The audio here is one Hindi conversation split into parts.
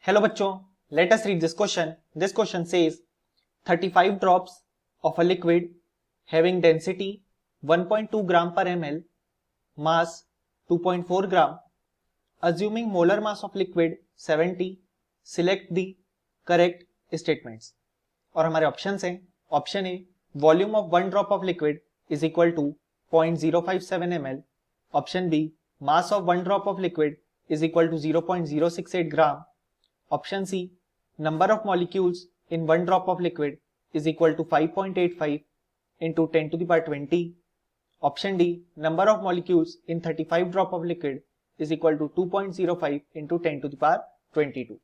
Hello बच्चों, let us read this question. This question says 35 drops of a liquid having density 1.2 gram per ml, mass 2.4 gram, assuming molar mass of liquid 70, select the correct statements. और हमारे ऑप्शंस हैं, option A volume of one drop of liquid is equal to 0.057 ml, option B mass of one drop of liquid is equal to 0.068 gram, option C number of molecules in one drop of liquid is equal to 5.85 into 10 to the power 20, option D number of molecules in 35 drop of liquid is equal to 2.05 into 10 to the power 22.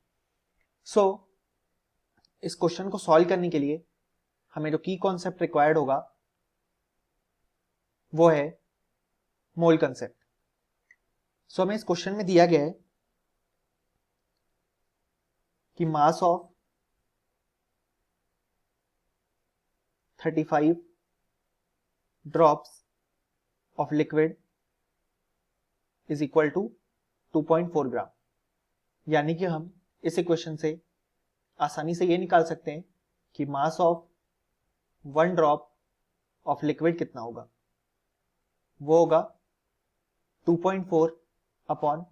सो इस क्वेश्चन को सॉल्व करने के लिए हमें जो की कॉन्सेप्ट रिक्वायर्ड होगा वो है मोल कंसेप्ट. सो हमें इस क्वेश्चन में दिया गया है कि mass of 35 drops of liquid is equal to 2.4 gram. यानी कि हम इस इक्वेशन से आसानी से ये निकाल सकते हैं कि mass of one drop of liquid कितना होगा. वो होगा 2.4 अपॉन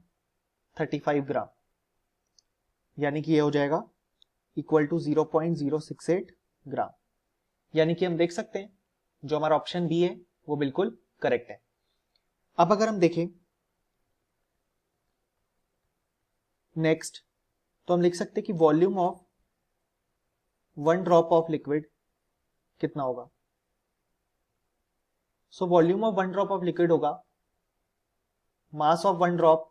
35 ग्राम, यानी कि ये हो जाएगा इक्वल टू 0.068 ग्राम. यानी कि हम देख सकते हैं जो हमारा ऑप्शन बी है वो बिल्कुल करेक्ट है. अब अगर हम देखें नेक्स्ट, तो हम लिख सकते हैं कि volume of one drop of liquid कितना होगा. So volume of one drop of liquid होगा mass of one drop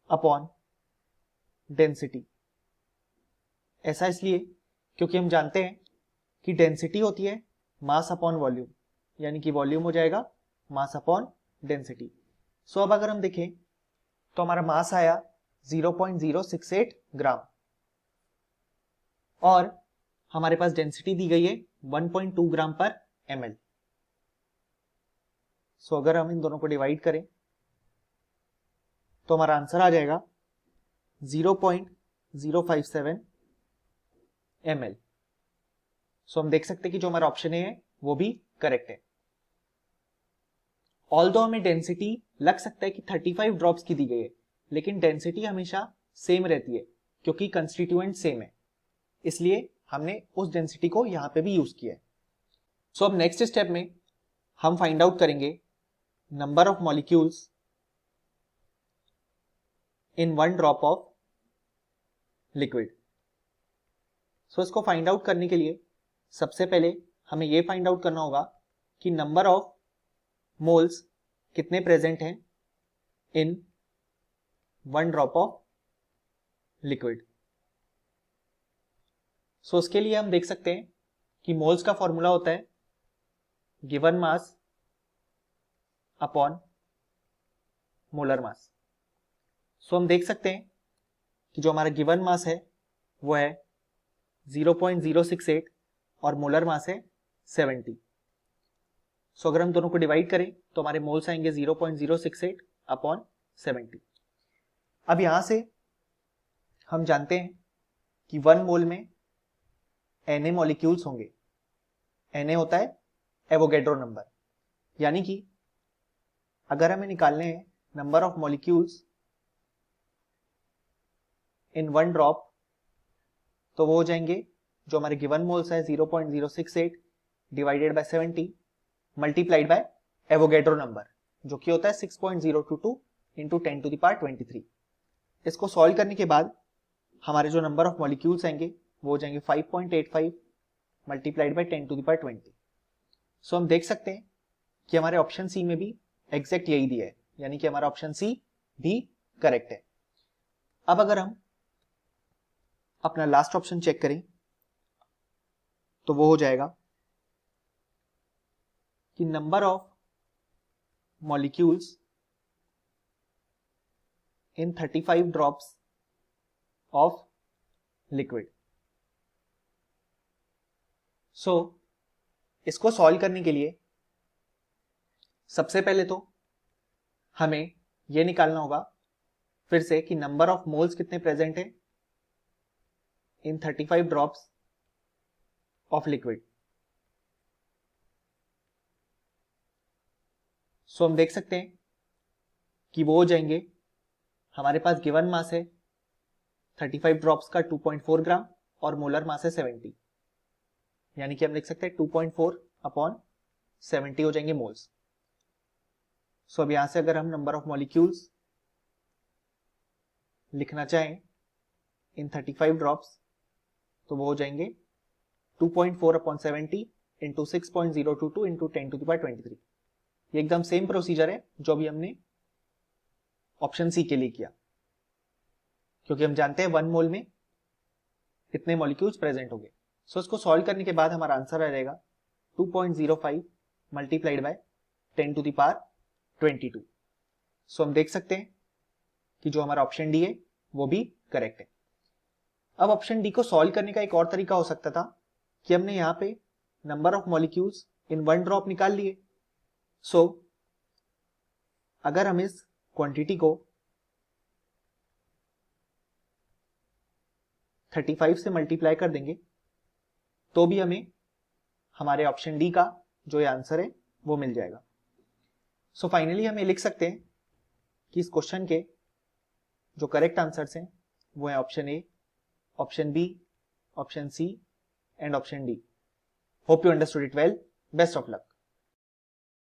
upon density. ऐसा इसलिए क्योंकि हम जानते हैं कि डेंसिटी होती है मास अपॉन वॉल्यूम, यानी कि वॉल्यूम हो जाएगा मास अपॉन डेंसिटी. सो अब अगर हम देखें तो हमारा मास आया 0.068 ग्राम और हमारे पास डेंसिटी दी गई है 1.2 ग्राम पर ml. सो अगर हम इन दोनों को डिवाइड करें तो हमारा आंसर आ जाएगा 0.057 ml. सो हम देख सकते हैं कि जो हमारा ऑप्शन है वो भी करेक्ट है. ऑल्दो हमें डेंसिटी लग सकता है कि 35 ड्रॉप्स की दी गई है, लेकिन डेंसिटी हमेशा सेम रहती है क्योंकि कंस्टिट्यूएंट सेम है, इसलिए हमने उस डेंसिटी को यहां पे भी यूज किया है. सो अब नेक्स्ट स्टेप में हम फाइंड आउट करेंगे number of molecules in one drop of liquid. So इसको फाइंड आउट करने के लिए सबसे पहले हमें यह फाइंड आउट करना होगा कि नंबर ऑफ मोल्स कितने प्रेजेंट हैं in one drop of liquid. So उसके लिए हम देख सकते हैं कि मोल्स का फॉर्मूला होता है given mass upon molar mass. So हम देख सकते हैं कि जो हमारा गिवन मास है वो है 0.068 और मोलर मास है 70. सो अगर हम दोनों को डिवाइड करें तो हमारे मोल्स आएंगे 0.068 अपॉन 70. अब यहां से हम जानते हैं कि वन मोल में Na मॉलिक्यूल्स होंगे. Na होता है एवोगैड्रो नंबर, यानी कि अगर हमें निकालने हैं number of molecules in one drop तो वो हो जाएंगे जो हमारे गिवन मोल्स है 0.068 divided by 70 multiplied by Avogadro number जो कि होता है 6.022 इंटू 10 टू द पावर 23. इसको सॉल्व करने के बाद हमारे जो नंबर ऑफ मॉलिक्यूल्स आएंगे वो हो जाएंगे 5.85 multiplied by 10 to the power 20. So हम देख सकते हैं कि हमारे ऑप्शन सी में भी एग्जैक्ट यही दिया है, यानी कि हमारा ऑप्शन सी भी करेक्ट है. अब अगर हम अपना लास्ट ऑप्शन चेक करें तो वो हो जाएगा कि number of molecules in 35 drops of liquid. So इसको सॉल्व करने के लिए सबसे पहले तो हमें यह निकालना होगा फिर से कि नंबर ऑफ मोल्स कितने प्रेजेंट है इन 35 ड्रॉप्स ऑफ लिक्विड। सो हम देख सकते हैं कि वो हो जाएंगे, हमारे पास गिवन मास है 35 ड्रॉप्स का 2.4 ग्राम और मोलर मास है 70, यानी कि हम लिख सकते हैं 2.4 अपॉन 70 हो जाएंगे मोल्स। सो अब यहां से अगर हम नंबर ऑफ मॉलिक्यूल्स लिखना चाहें इन 35 ड्रॉप्स तो वो हो जाएंगे 2.4 upon 70 into 6.022 into 10 to the power 23। ये एकदम सेम प्रोसीजर है जो भी हमने ऑप्शन सी के लिए किया, क्योंकि हम जानते हैं 1 मोल में कितने मॉलिक्यूल्स प्रेजेंट होंगे। सो इसको सॉल्व करने के बाद हमारा आंसर आ जाएगा 2.05 multiplied by 10 to the power 22। So हम देख सकते हैं कि जो हमारा ऑप्शन डी है वो भी करेक्ट है। अब ऑप्शन डी को सॉल्व करने का एक और तरीका हो सकता था कि हमने यहाँ पे number of molecules in 1 drop निकाल लिए। सो अगर हम इस क्वांटिटी को 35 से मल्टीप्लाई कर देंगे तो भी हमें हमारे ऑप्शन डी का जो ये आंसर है वो मिल जाएगा। सो फाइनली हम ये लिख सकते हैं कि इस क्वेश्चन के जो करेक्ट आंसर्स हैं वो है option A, option B, option C and option D. Hope you understood it well. Best of luck.